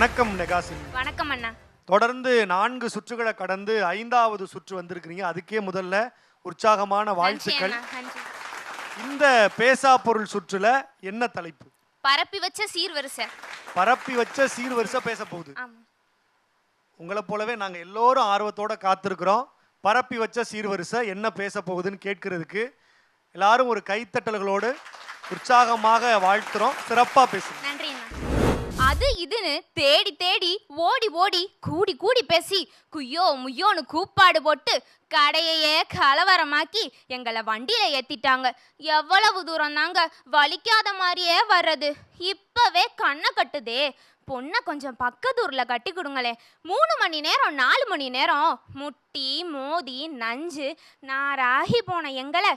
வணக்கம் நெகாசினி. வணக்கம் அண்ணா. தொடர்ந்து 4 சுற்றுகளை கடந்து 5வது சுற்று வந்திருக்கிறீங்க. அதுக்கே முதல்ல உற்சாகமான வாழ்த்துக்கள். இந்த பேசா பொருள் சுற்றுல என்ன தலைப்பு? பரப்பி வச்ச சீர்வரிசை. பரப்பி வச்ச சீர்வரிசை பேச போகுது. உங்களை போலவே நாங்க எல்லோரும் ஆர்வத்தோட காத்திருக்கிறோம். பரப்பி வச்ச சீர்வரிசை என்ன பேச போகுதுன்னு கேட்கறதுக்கு எல்லாரும் ஒரு கைத்தட்டல்களோடு உற்சாகமாக வாழ்த்துறோம். சிறப்பா பேசுங்க. நன்றி அண்ணா. அது இதுன்னு தேடி தேடி ஓடி ஓடி கூடி கூடி பேசி குய்யோ முய்யோன்னு கூப்பாடு போட்டு கடையையே கலவரமாக்கி எங்களை வண்டியில ஏத்திட்டாங்க. எவ்வளவு தூரம் தாங்க வலிக்காத மாதிரியே வர்றது. இப்பவே கண்ணை கட்டுதே. பொண்ணை கொஞ்சம் பக்கத்தூர்ல கட்டி கொடுங்களே. 3 மணி நேரம் 4 மணி நேரம் முட்டி மோதி நஞ்சு நாராகி போன எங்களை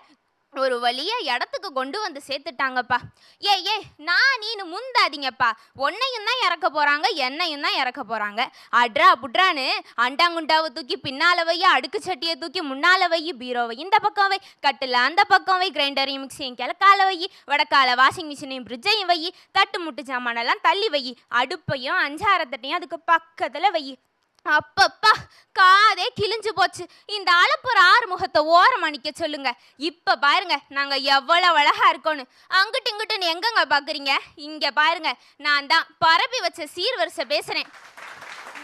ஒரு வழியா இடத்துக்கு கொண்டு வந்து சேர்த்துட்டாங்கப்பா. ஏ நான் நீனு முந்தாதீங்கப்பா. உன்னையும் தான் இறக்க போறாங்க, என்னையும் தான் இறக்க போறாங்க. அட்ரா புட்ரான்னு அண்டாங்குண்டாவை தூக்கி பின்னால வை, அடுக்கு சட்டியை தூக்கி முன்னால வை, பீரோவை இந்த பக்கம் வை, கட்டில் அந்த பக்கம் வை, கிரைண்டரையும் மிக்சியும் கிழக்கால வை, வடக்கால வாஷிங் மிஷினையும் ஃப்ரிட்ஜையும் வை, தட்டு முட்டு சாமானெல்லாம் தள்ளி வை, அடுப்பையும் அஞ்சாரத்தட்டையும் அதுக்கு பக்கத்துல வை. அப்பப்பா காதே கிழிஞ்சு போச்சு. இந்த அளப்புற ஆறுமுகத்தை ஓரம் அணிக்க சொல்லுங்க. இப்ப பாருங்க நாங்க எவ்வளவு அழகா இருக்கோன்னு. அங்கிட்டு இங்கிட்டுன்னு எங்கங்க பாக்குறீங்க? இங்க பாருங்க, நான் தான் பரப்பி வச்ச சீர்வரிசை பேசுறேன்.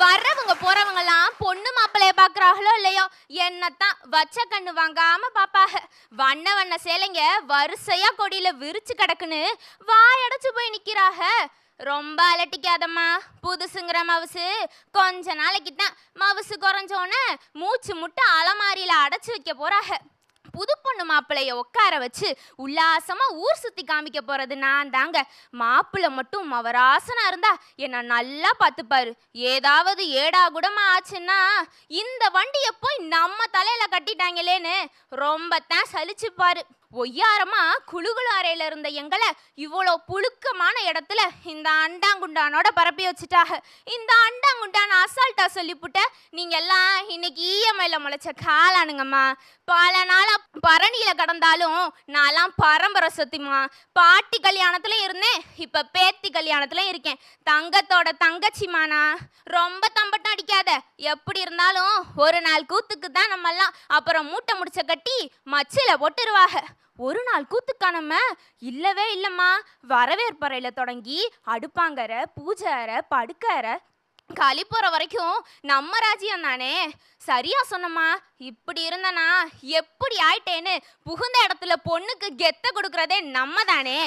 வர்றவங்க போறவங்கலாம் பொண்ணு மாப்பிள்ளைய பாக்குறாங்களோ இல்லையோ, என்னத்தான் வச்ச கண்ணு வாங்காம பாப்பாக. வண்ண வண்ண சேலைங்க வரிசையா கொடியில விரிச்சு கிடக்குன்னு வாயடைச்சு போய் நிக்கிறாக. ரொம்ப அலட்டிக்காதம்மா. புதுசுங்கிற மவுசு கொஞ்ச நாளைக்கு தான். மவுசு குறைஞ்சோன்னு மூச்சு முட்டை அலமாரியில அடைச்சு வைக்க போறாங்க. புது பொண்ணு மாப்பிள்ளைய உட்கார வச்சு உல்லாசமா ஊர் சுத்தி காமிக்க போறது நான் தாங்க. மாப்பிள்ளை மட்டும் மவராசனா இருந்தா என்ன நல்லா பார்த்துப்பாரு. ஏதாவது ஏடா கூடமா ஆச்சுன்னா இந்த வண்டியை போய் நம்ம தலையில கட்டிட்டாங்களேன்னு ரொம்ப தான் சலிச்சுப்பாரு. ஒய்யாரமா குழுகுழு அறையில இருந்த எங்களை இவ்வளோ புழுக்கமான இடத்துல இந்த அண்டாங்குண்டானோட பரப்பி வச்சுட்டாக. இந்த அண்டாங்குண்டான அசால்ட்டா சொல்லிப்புட்ட நீங்க எல்லாம் இன்னைக்கு இஎம்ஐல முளைச்ச காலானுங்கம்மா. பல நாளா பரணியில கடந்தாலும் நான்லாம் பரம்பரை சொத்திமா. பாட்டி கல்யாணத்துல இருந்தேன், இப்ப பேத்தி கல்யாணத்துல இருக்கேன். தங்கத்தோட தங்கச்சிமானா. ரொம்ப தம்பட்டம் அடிக்காத. எப்படி இருந்தாலும் ஒரு நாள் கூத்துக்கு தான் நம்ம எல்லாம். அப்புறம் மூட்டை முடிச்ச கட்டி மச்சில போட்டுருவாங்க. ஒரு நாள் கூத்துக்கானம்ம இல்லவே இல்லைம்மா. வரவேற்பறையில் தொடங்கி அடுப்பாங்கரை, பூஜை அறை, படுக்கறை, கழிப்புற வரைக்கும் நம்ம ராஜ்யம் தானே. சரியா சொன்னம்மா. இப்படி இருந்தனா எப்படி ஆயிட்டேன்னு புகுந்த இடத்துல பொண்ணுக்கு கெத்த கொடுக்கறதே நம்ம தானே.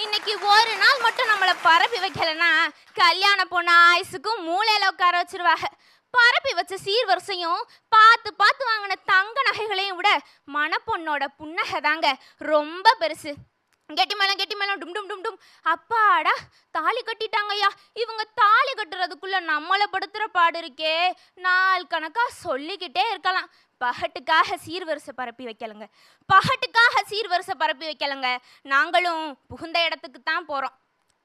இன்னைக்கு ஒரு நாள் மட்டும் நம்மளை பரப்பி வைக்கலன்னா கல்யாண பொண்ணு ஆயுசுக்கும் மூளையில உட்கார வச்சிருவாங்க. பரப்பி வச்ச சீர்வரிசையும் பார்த்து பார்த்து வாங்கின தங்க நகைகளையும் விட மணப்பொண்ணோட புன்னகை தாங்க ரொம்ப பெருசு. கெட்டி மேளம் டும் டும் டும் டும். அப்பாடா தாலி கட்டிட்டாங்கய்யா. இவங்க தாலி கட்டுறதுக்குள்ள நம்மளை படுத்துற பாடு இருக்கே. நாள் கணக்கா சொல்லிக்கிட்டே இருக்கலாம். பகட்டுக்காக சீர்வரிசை பரப்பி வைக்கலங்க. பகட்டுக்காக சீர்வரிசை பரப்பி வைக்கலங்க. நாங்களும் புகுந்த இடத்துக்கு தான் போறோம்.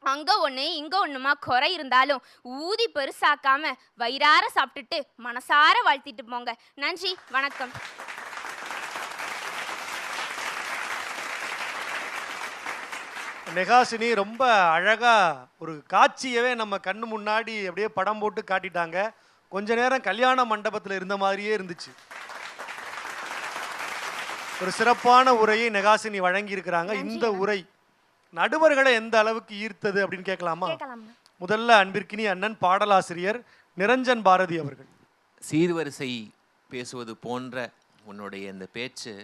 அங்க ஒண்ணு இங்க ஒண்ணுமா குறை இருந்தாலும் ஊதி பெருசாக்காம வயிறார சாப்பிட்டுட்டு மனசார வாழ்த்திட்டு போங்க. நன்றி, வணக்கம். நெகாசினி ரொம்ப அழகா ஒரு காட்சியவே நம்ம கண்ணு முன்னாடி அப்படியே படம் போட்டு காட்டிட்டாங்க. கொஞ்ச நேரம் கல்யாண மண்டபத்தில் இருந்த மாதிரியே இருந்துச்சு. ஒரு சிறப்பான உரையை நெகாசினி வழங்கி இருக்கிறாங்க. இந்த உரை நடுவர்களை எந்த அளவுக்கு ஈர்த்தது அப்படின்னு கேட்கலாமா? முதல்ல அன்பிற்கினி அண்ணன் பாடலாசிரியர் நிரஞ்சன் பாரதி அவர்கள். சீர்வரிசை பேசுவது போன்ற உன்னுடைய இந்த பேச்சு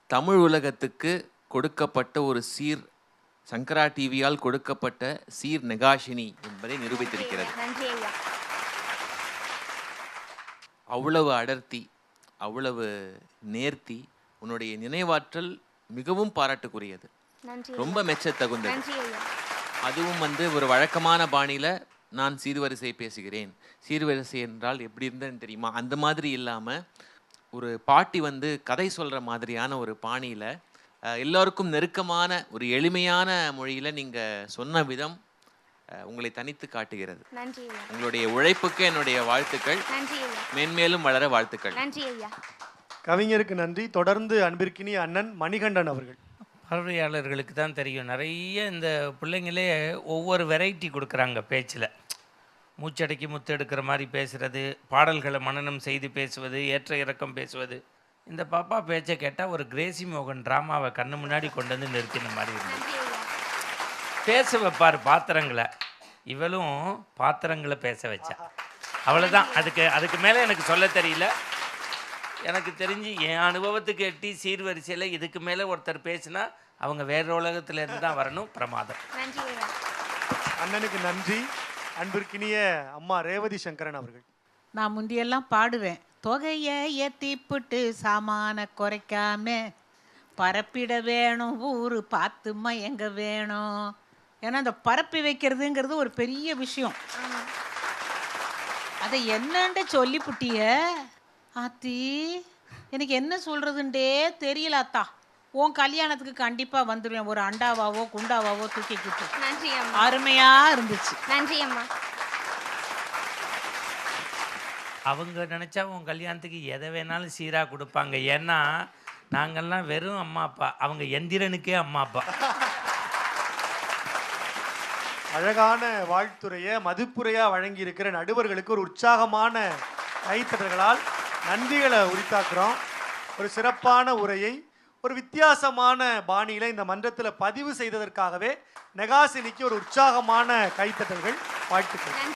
தமிழ் உலகத்துக்கு கொடுக்கப்பட்ட ஒரு சீர், சங்கரா டிவியால் கொடுக்கப்பட்ட சீர் நெகாஷினி என்பதை நிரூபித்திருக்கிறது. அவ்வளவு அடர்த்தி, அவ்வளவு நேர்த்தி, உன்னுடைய நினைவாற்றல் மிகவும் பாராட்டுக்குரியது. ரொம்ப மெச்ச தகுந்தது. அதுவும் ஒரு வழக்கமான பாணியில நான் சீர்வரிசை பேசுகிறேன். சீர்வரிசை என்றால் எப்படி இருந்ததுன்னு தெரியுமா? அந்த மாதிரி இல்லாம ஒரு பாட்டி கதை சொல்ற மாதிரியான ஒரு பாணியில எல்லாருக்கும் நெருக்கமான ஒரு எளிமையான மொழியில நீங்க சொன்ன விதம் உங்களை தனித்து காட்டுகிறது. உங்களுடைய உழைப்புக்கு என்னுடைய வாழ்த்துக்கள். மேன்மேலும் வளர வாழ்த்துக்கள். கவிஞருக்கு நன்றி. தொடர்ந்து அன்பிற்கினி அண்ணன் மணிகண்டன் அவர்கள். பார்வையாளர்களுக்கு தான் தெரியும், நிறைய இந்த பிள்ளைங்களே ஒவ்வொரு வெரைட்டி கொடுக்குறாங்க பேச்சில். மூச்சடக்கி முத்து எடுக்கிற மாதிரி பேசுறது, பாடல்களை மனனம் செய்து பேசுவது, ஏற்ற இறக்கம் பேசுவது. இந்த பாப்பா பேச்சை கேட்டால் ஒரு கிரேசி மோகன் ட்ராமாவை கண்ணு முன்னாடி கொண்டு வந்து நிறுத்தின மாதிரி இருந்தது. பேச வைப்பார் பாத்திரங்களை, இவளும் பாத்திரங்களை பேச வச்சா. அவ்வளோதான். அதுக்கு மேலே எனக்கு சொல்ல தெரியல. எனக்கு தெரிஞ்சு என் அனுபவத்துக்கு எட்டி சீர்வரிசையில் இதுக்கு மேலே ஒருத்தர் பேசினா அவங்க வேற உலகத்திலேருந்து தான் வரணும். பிரமாதம். அண்ணனுக்கு நன்றி. அன்பிற்கினிய அம்மா ரேவதி சங்கரன் அவர்கள். நான் முந்தியெல்லாம் பாடுவேன், தொகையை ஏத்திப்புட்டு சாமான குறைக்காம பரப்பிட வேணும், ஊரு பார்த்து மயங்க வேணும். ஏன்னா அந்த பரப்பி வைக்கிறதுங்கிறது ஒரு பெரிய விஷயம். அதை என்னன்ட்டு சொல்லிப்புட்டிய ஆத்தி, எனக்கு என்ன சொல்றதுண்டே தெரியல அத்தா. உன் கல்யாணத்துக்கு கண்டிப்பா வந்துடுவேன், ஒரு அண்டாவாவோ குண்டாவாவோ தூக்கிக்கிட்டு. நன்றி அம்மா. அருமையா இருந்துச்சு. நன்றி அம்மா. அவங்க நினச்சா உன் கல்யாணத்துக்கு எதை வேணாலும் சீராக கொடுப்பாங்க. ஏன்னா நாங்கள்லாம் வெறும் அம்மா அப்பா, அவங்க எந்திரனுக்கே அம்மா அப்பா. அழகான வாழ்த்துறையை மதிப்புரையாக வழங்கி இருக்கிற நடுவர்களுக்கு ஒரு உற்சாகமான கைத்தட்டல்களால் நன்றிகளை உரித்தாக்குறோம். ஒரு சிறப்பான உரையை ஒரு வித்தியாசமான பாணியில் இந்த மன்றத்தில் பதிவு செய்ததற்காகவே நெகாசினிக்கு ஒரு உற்சாகமான கைத்தட்டல்கள். வாழ்த்துக்கள்.